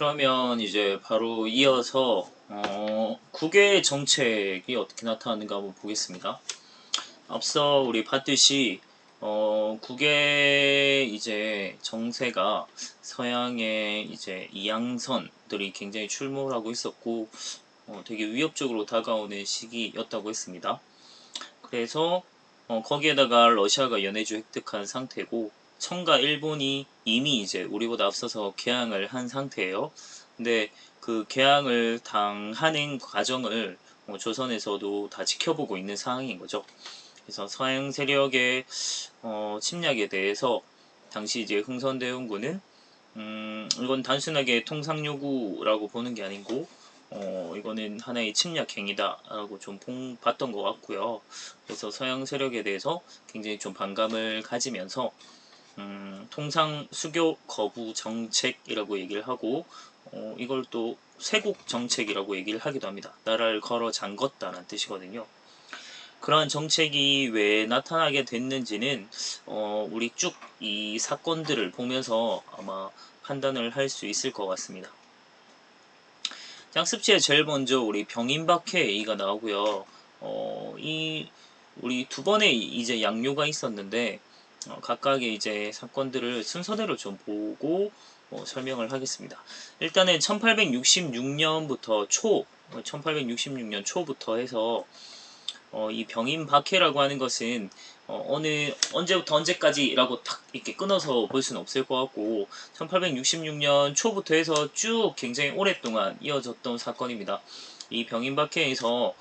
그러면 이제 바로 이어서 국외 정책이 어떻게 나타나는가 한번 보겠습니다. 앞서 우리 봤듯이 국외 이제 정세가 서양의 이제 이양선들이 굉장히 출몰하고 있었고 되게 위협적으로 다가오는 시기였다고 했습니다. 그래서 거기에다가 러시아가 연해주 획득한 상태고 청과 일본이 이미 이제 우리보다 앞서서 개항을 한 상태예요. 근데 그 개항을 당하는 과정을 조선에서도 다 지켜보고 있는 상황인 거죠. 그래서 서양 세력의 침략에 대해서 당시 이제 흥선대원군은 이건 단순하게 통상 요구라고 보는 게 아니고 이거는 하나의 침략 행위다라고 좀 봤던 것 같고요. 그래서 서양 세력에 대해서 굉장히 좀 반감을 가지면서 통상 수교 거부 정책이라고 얘기를 하고 이걸 또 쇄국 정책이라고 얘기를 하기도 합니다. 나라를 걸어 잠궜다는 뜻이거든요. 그러한 정책이 왜 나타나게 됐는지는 우리 쭉 이 사건들을 보면서 아마 판단을 할 수 있을 것 같습니다. 짝습지에 제일 먼저 우리 병인박해 얘기가 나오고요. 이 우리 두 번의 이제 양료가 있었는데 각각의 이제 사건들을 순서대로 좀 보고 설명을 하겠습니다. 일단은 1866년부터 1866년 초부터 해서 이 병인박해라고 하는 것은 어느 언제부터 언제까지라고 탁 이렇게 끊어서 볼 수는 없을 것 같고 1866년 초부터 해서 쭉 굉장히 오랫동안 이어졌던 사건입니다. 이 병인박해에서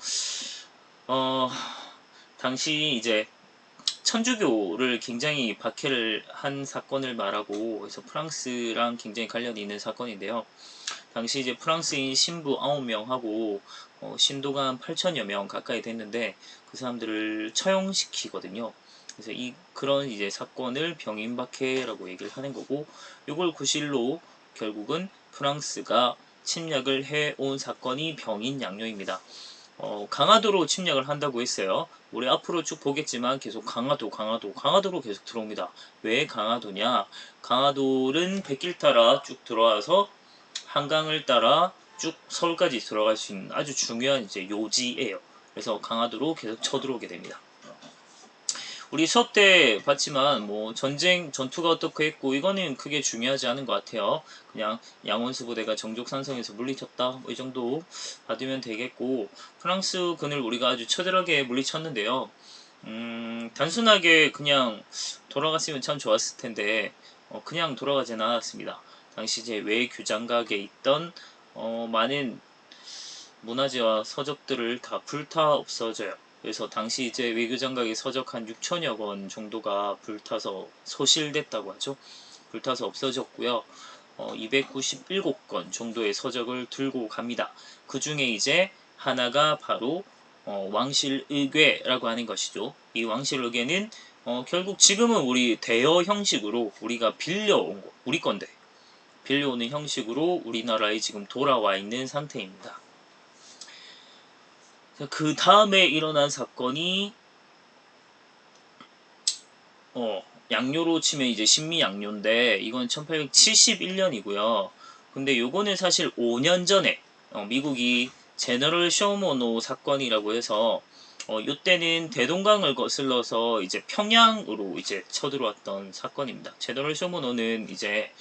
당시 이제 천주교를 굉장히 박해를 한 사건을 말하고 그래서 프랑스랑 굉장히 관련이 있는 사건인데요. 당시 이제 프랑스인 신부 9명하고 신도가 8천여 명 가까이 됐는데 그 사람들을 처형시키거든요. 그래서 그런 이제 사건을 병인박해라고 얘기를 하는 거고 이걸 구실로 결국은 프랑스가 침략을 해온 사건이 병인양요입니다. 강화도로 침략을 한다고 했어요. 우리 앞으로 쭉 보겠지만 계속 강화도로 계속 들어옵니다. 왜 강화도냐? 강화도는 백길 따라 쭉 들어와서 한강을 따라 쭉 서울까지 들어갈 수 있는 아주 중요한 이제 요지예요. 그래서 강화도로 계속 쳐들어오게 됩니다. 우리 수업 때 봤지만 뭐 전투가 어떻게 했고 이거는 크게 중요하지 않은 것 같아요. 그냥 양원수 부대가 정족산성에서 물리쳤다 뭐 이 정도 받으면 되겠고 프랑스군을 우리가 아주 처절하게 물리쳤는데요. 단순하게 그냥 돌아갔으면 참 좋았을 텐데 그냥 돌아가진 않았습니다. 당시 제 외교장각에 있던 많은 문화재와 서적들을 다 불타 없어져요. 그래서 당시 이제 외교장각의 서적 한 6천여 권 정도가 불타서 소실됐다고 하죠. 불타서 없어졌고요. 297권 정도의 서적을 들고 갑니다. 그 중에 이제 하나가 바로 왕실의궤라고 하는 것이죠. 이 왕실의궤는 결국 지금은 우리 대여 형식으로 우리가 빌려온 거, 우리 건데 빌려오는 형식으로 우리나라에 지금 돌아와 있는 상태입니다. 그 다음에 일어난 사건이 양요로 치면 이제 신미양요인데 이건 1871년이고요. 근데 요거는 사실 5년 전에 미국이 제너럴 쇼모노 사건이라고 해서 요때는 대동강을 거슬러서 이제 평양으로 이제 쳐들어왔던 사건입니다. 제너럴 쇼모노는 이제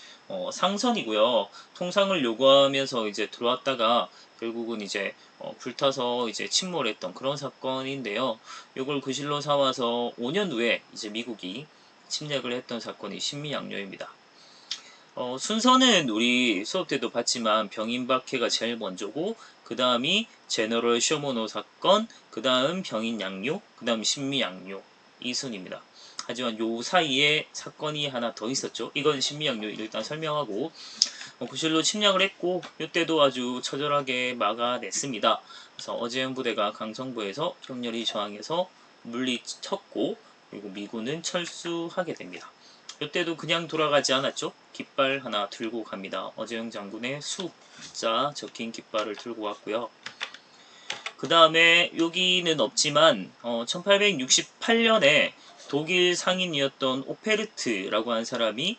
상선이고요. 통상을 요구하면서 이제 들어왔다가 결국은 이제 불타서 이제 침몰했던 그런 사건인데요. 요걸 구실로 삼아서 5년 후에 이제 미국이 침략을 했던 사건이 신미양요입니다. 순서는 우리 수업 때도 봤지만 병인박해가 제일 먼저고 그 다음이 제너럴 쇼모노 사건, 그 다음 병인양요, 그 다음 신미양요 이 순입니다. 하지만 요 사이에 사건이 하나 더 있었죠. 이건 신미양요 일단 설명하고 구실로 침략을 했고 이때도 아주 처절하게 막아냈습니다. 그래서 어제영 부대가 강성부에서 격렬히 저항해서 물리쳤고 그리고 미군은 철수하게 됩니다. 이때도 그냥 돌아가지 않았죠. 깃발 하나 들고 갑니다. 어제영 장군의 숫자 적힌 깃발을 들고 왔고요. 그 다음에 여기는 없지만 1868년에 독일 상인이었던 오페르트라고 한 사람이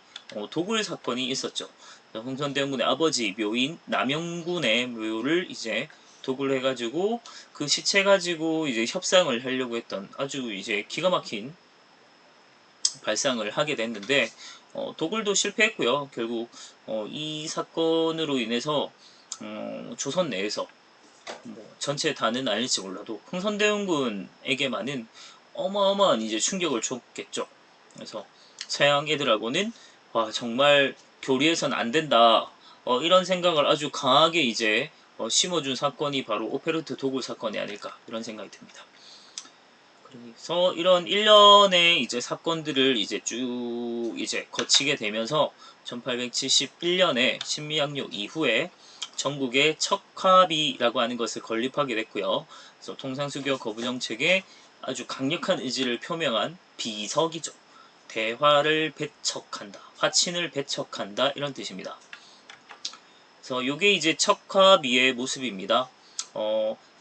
도굴 사건이 있었죠. 흥선대원군의 아버지 묘인 남영군의 묘를 이제 도굴해가지고 그 시체 가지고 이제 협상을 하려고 했던 아주 이제 기가 막힌 발상을 하게 됐는데 도굴도 실패했고요. 결국 이 사건으로 인해서 조선 내에서 뭐 전체 다는 아닐지 몰라도 흥선대원군에게만은 어마어마한 이제 충격을 줬겠죠. 그래서 서양 애들하고는 와 정말 교리해선 안 된다 이런 생각을 아주 강하게 이제 심어준 사건이 바로 오페르트 도굴 사건이 아닐까 이런 생각이 듭니다. 그래서 이런 일련의 이제 사건들을 이제 쭉 이제 거치게 되면서 1871년에 신미양요 이후에 전국에 척화비라고 하는 것을 건립하게 됐고요. 그래서 통상수교 거부 정책에 아주 강력한 의지를 표명한 비석이죠. 대화를 배척한다, 화친을 배척한다 이런 뜻입니다. 그래서 이게 이제 척화비의 모습입니다.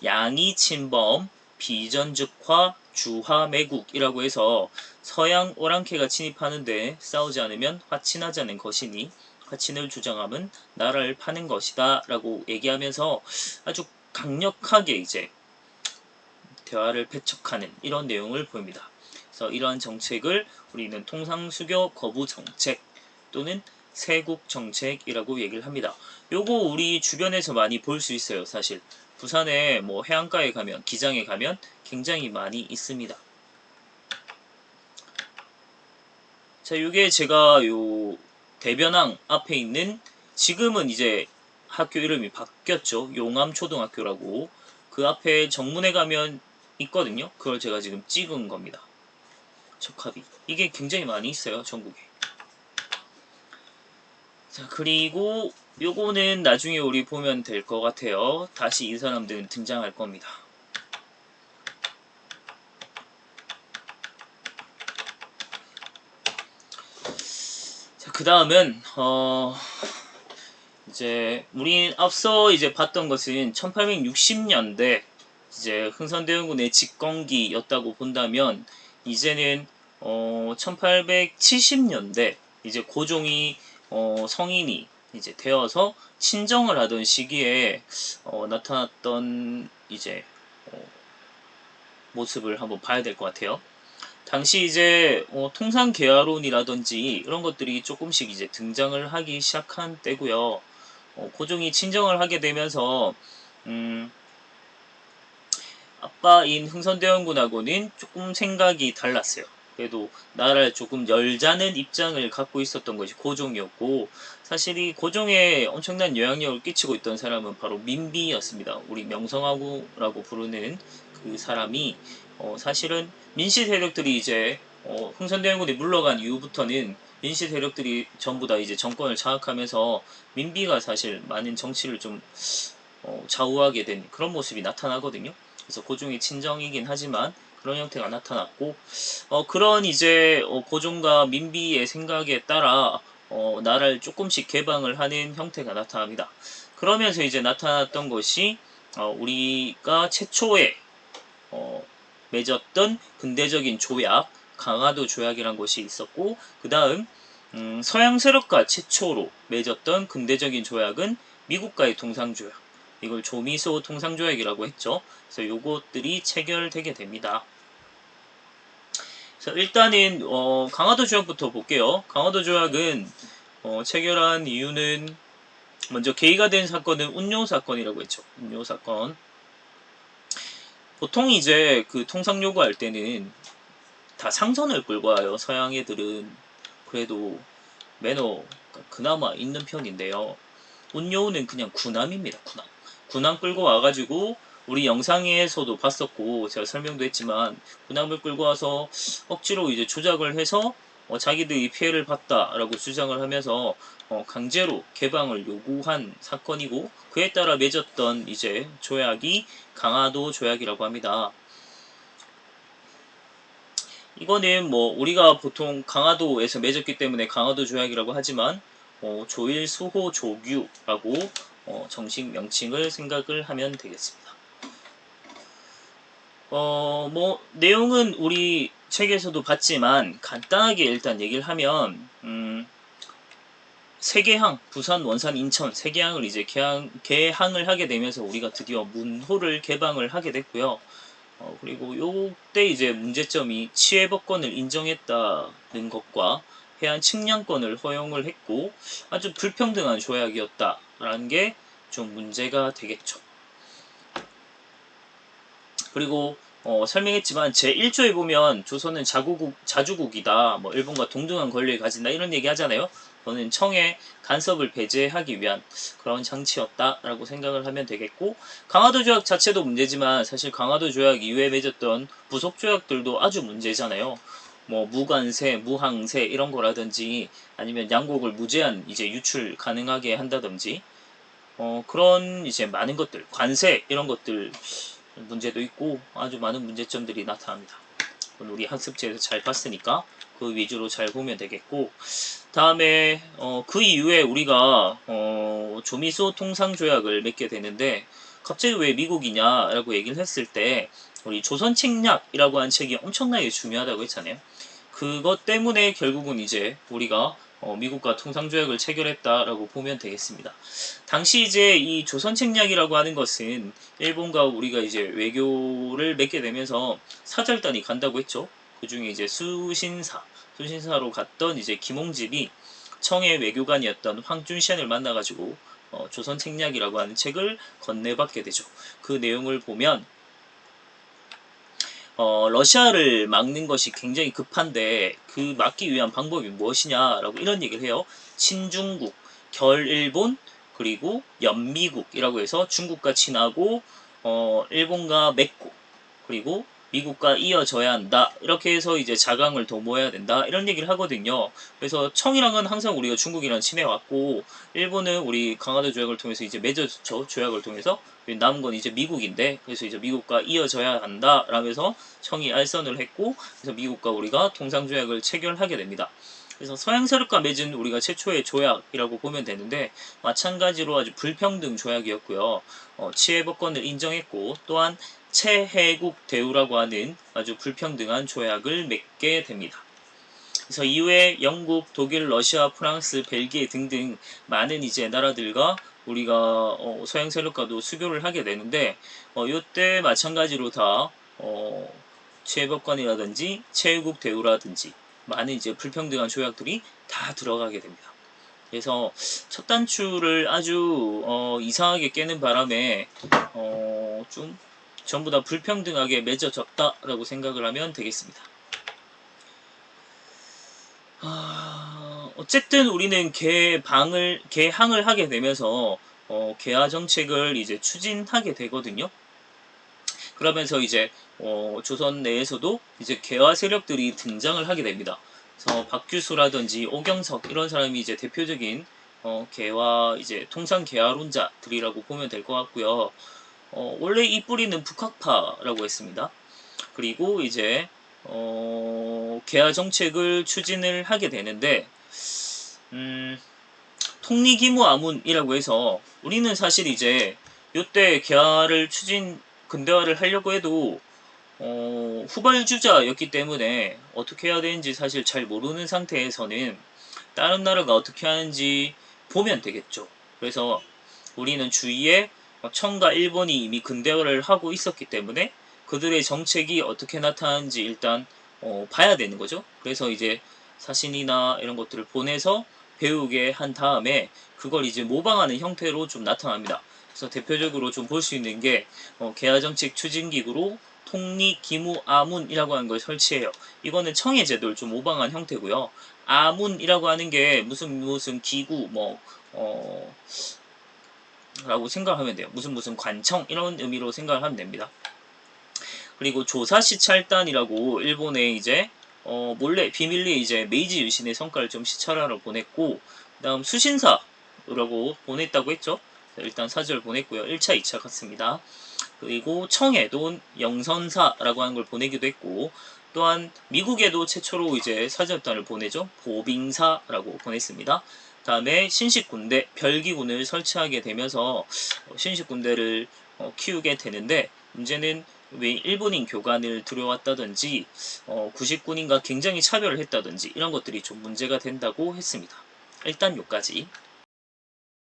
양이 침범, 비전즉화, 주화매국이라고 해서 서양 오랑캐가 침입하는데 싸우지 않으면 화친하자는 것이니 화친을 주장함은 나라를 파는 것이다 라고 얘기하면서 아주 강력하게 이제 대화를 배척하는 이런 내용을 보입니다. 그래서 이러한 정책을 우리는 통상수교 거부 정책 또는 세국 정책이라고 얘기를 합니다. 요거 우리 주변에서 많이 볼 수 있어요. 사실 부산에 뭐 해안가에 가면 기장에 가면 굉장히 많이 있습니다. 자, 요게 제가 요 대변항 앞에 있는 지금은 이제 학교 이름이 바뀌었죠. 용암초등학교라고. 그 앞에 정문에 가면 있거든요. 그걸 제가 지금 찍은 겁니다. 척화비. 이게 굉장히 많이 있어요. 전국에. 자, 그리고 요거는 나중에 우리 보면 될 것 같아요. 다시 이 사람들은 등장할 겁니다. 자, 그 다음은 이제 우리 앞서 이제 봤던 것은 1860년대 이제 흥선대원군의 집권기였다고 본다면 이제는 1870년대 이제 고종이 성인이 이제 되어서 친정을 하던 시기에 나타났던 이제 모습을 한번 봐야 될 것 같아요. 당시 이제 통상계화론이라든지 이런 것들이 조금씩 이제 등장을 하기 시작한 때고요. 고종이 친정을 하게 되면서 아빠인 흥선대원군하고는 조금 생각이 달랐어요. 그래도 나라를 조금 열자는 입장을 갖고 있었던 것이 고종이었고 사실 이 고종에 엄청난 영향력을 끼치고 있던 사람은 바로 민비였습니다. 우리 명성황후라고 부르는 그 사람이 사실은 민씨 세력들이 이제 흥선대원군이 물러간 이후부터는 민씨 세력들이 전부 다 이제 정권을 장악하면서 민비가 사실 많은 정치를 좀 좌우하게 된 그런 모습이 나타나거든요. 그래서 고종의 친정이긴 하지만 그런 형태가 나타났고 그런 이제 고종과 민비의 생각에 따라 나라를 조금씩 개방을 하는 형태가 나타납니다. 그러면서 이제 나타났던 것이 우리가 최초에 맺었던 근대적인 조약, 강화도 조약이란 것이 있었고 그 다음 서양 세력과 최초로 맺었던 근대적인 조약은 미국과의 통상조약, 이걸 조미소 통상조약이라고 했죠. 그래서 요것들이 체결되게 됩니다. 그래서 일단은 강화도 조약부터 볼게요. 강화도 조약은 체결한 이유는 먼저 계기가 된 사건은 운요 사건이라고 했죠. 운요 사건. 보통 이제 그 통상 요구할 때는 다 상선을 끌고 와요. 서양 애들은 그래도 매너가 그나마 있는 편인데요. 운요는 그냥 군함입니다. 군함 끌고 와가지고 우리 영상에서도 봤었고 제가 설명도 했지만 군함을 끌고 와서 억지로 이제 조작을 해서 자기들이 피해를 봤다라고 주장을 하면서 강제로 개방을 요구한 사건이고 그에 따라 맺었던 이제 조약이 강화도 조약이라고 합니다. 이거는 뭐 우리가 보통 강화도에서 맺었기 때문에 강화도 조약이라고 하지만 조일 수호 조규라고 정식 명칭을 생각을 하면 되겠습니다. 뭐 내용은 우리 책에서도 봤지만 간단하게 일단 얘기를 하면 세계항, 부산, 원산, 인천 세계항을 이제 개항을 하게 되면서 우리가 드디어 문호를 개방을 하게 됐고요. 그리고 요때 이제 문제점이 치해법권을 인정했다는 것과 해안 측량권을 허용을 했고 아주 불평등한 조약이었다라는 게 좀 문제가 되겠죠. 그리고 설명했지만 제1조에 보면 조선은 자주국이다, 뭐 일본과 동등한 권리를 가진다 이런 얘기 하잖아요. 저는 청의 간섭을 배제하기 위한 그런 장치였다라고 생각을 하면 되겠고, 강화도 조약 자체도 문제지만 사실 강화도 조약 이후에 맺었던 부속 조약들도 아주 문제잖아요. 뭐 무관세, 무항세 이런 거라든지 아니면 양곡을 무제한 이제 유출 가능하게 한다든지 그런 이제 많은 것들, 관세 이런 것들 문제도 있고 아주 많은 문제점들이 나타납니다. 우리 학습지에서 잘 봤으니까 그 위주로 잘 보면 되겠고, 다음에 그 이후에 우리가 조미소 통상조약을 맺게 되는데 갑자기 왜 미국이냐라고 얘기를 했을 때 우리 조선책략이라고 한 책이 엄청나게 중요하다고 했잖아요. 그것 때문에 결국은 이제 우리가 미국과 통상조약을 체결했다라고 보면 되겠습니다. 당시 이제 이 조선책략이라고 하는 것은 일본과 우리가 이제 외교를 맺게 되면서 사절단이 간다고 했죠. 그 중에 이제 수신사로 갔던 이제 김홍집이 청의 외교관이었던 황준시안을 만나가지고 조선책략이라고 하는 책을 건네받게 되죠. 그 내용을 보면 러시아를 막는 것이 굉장히 급한데 그 막기 위한 방법이 무엇이냐라고 이런 얘기를 해요. 친중국, 결일본, 그리고 연미국이라고 해서 중국과 친하고 일본과 맺고 그리고 미국과 이어져야 한다. 이렇게 해서 이제 자강을 도모해야 된다. 이런 얘기를 하거든요. 그래서 청이랑은 항상 우리가 중국이랑 친해왔고 일본은 우리 강화도 조약을 통해서 이제 맺었죠. 조약을 통해서 남은 건 이제 미국인데 그래서 이제 미국과 이어져야 한다. 라면서 청이 알선을 했고 그래서 미국과 우리가 통상조약을 체결하게 됩니다. 그래서 서양 세력과 맺은 우리가 최초의 조약이라고 보면 되는데 마찬가지로 아주 불평등 조약이었고요. 치해법권을 인정했고 또한 체해국 대우라고 하는 아주 불평등한 조약을 맺게 됩니다. 그래서 이후에 영국, 독일, 러시아, 프랑스, 벨기에 등등 많은 이제 나라들과 우리가 서양 세력과도 수교를 하게 되는데 이때 마찬가지로 다 체법관이라든지 체국 대우라든지 많은 이제 불평등한 조약들이 다 들어가게 됩니다. 그래서 첫 단추를 아주 이상하게 깨는 바람에 좀 전부 다 불평등하게 맺어졌다라고 생각을 하면 되겠습니다. 어쨌든 우리는 개항을 하게 되면서 개화 정책을 이제 추진하게 되거든요. 그러면서 이제 조선 내에서도 이제 개화 세력들이 등장을 하게 됩니다. 그래서 박규수라든지 오경석 이런 사람이 이제 대표적인 개화 이제 통상 개화론자들이라고 보면 될 것 같고요. 원래 이 뿌리는 북학파라고 했습니다. 그리고 이제 개화 정책을 추진을 하게 되는데 통리기무아문이라고 해서 우리는 사실 이제 이때 개화를 근대화를 하려고 해도 후발주자였기 때문에 어떻게 해야 되는지 사실 잘 모르는 상태에서는 다른 나라가 어떻게 하는지 보면 되겠죠. 그래서 우리는 주위에 청과 일본이 이미 근대화를 하고 있었기 때문에 그들의 정책이 어떻게 나타나는지 일단 봐야 되는 거죠. 그래서 이제 사신이나 이런 것들을 보내서 배우게 한 다음에 그걸 이제 모방하는 형태로 좀 나타납니다. 그래서 대표적으로 좀 볼 수 있는 게 개화정책 추진기구로 통리기무아문이라고 하는 걸 설치해요. 이거는 청해 제도를 좀 모방한 형태고요. 아문이라고 하는 게 무슨 기구 라고 생각하면 돼요. 무슨 관청 이런 의미로 생각을 하면 됩니다. 그리고 조사시찰단이라고 일본에 이제 몰래 비밀리에 이제 메이지 유신의 성과를 좀 시찰하러 보냈고 그다음 수신사라고 보냈다고 했죠. 일단 사절을 보냈고요. 1차, 2차 갔습니다. 그리고 청해도 영선사라고 하는 걸 보내기도 했고 또한 미국에도 최초로 이제 사절단을 보내죠. 보빙사라고 보냈습니다. 다음에 신식군대, 별기군을 설치하게 되면서 신식군대를 키우게 되는데 문제는 왜 일본인 교관을 들여왔다든지 90군인과 굉장히 차별을 했다든지 이런 것들이 좀 문제가 된다고 했습니다. 일단 요까지.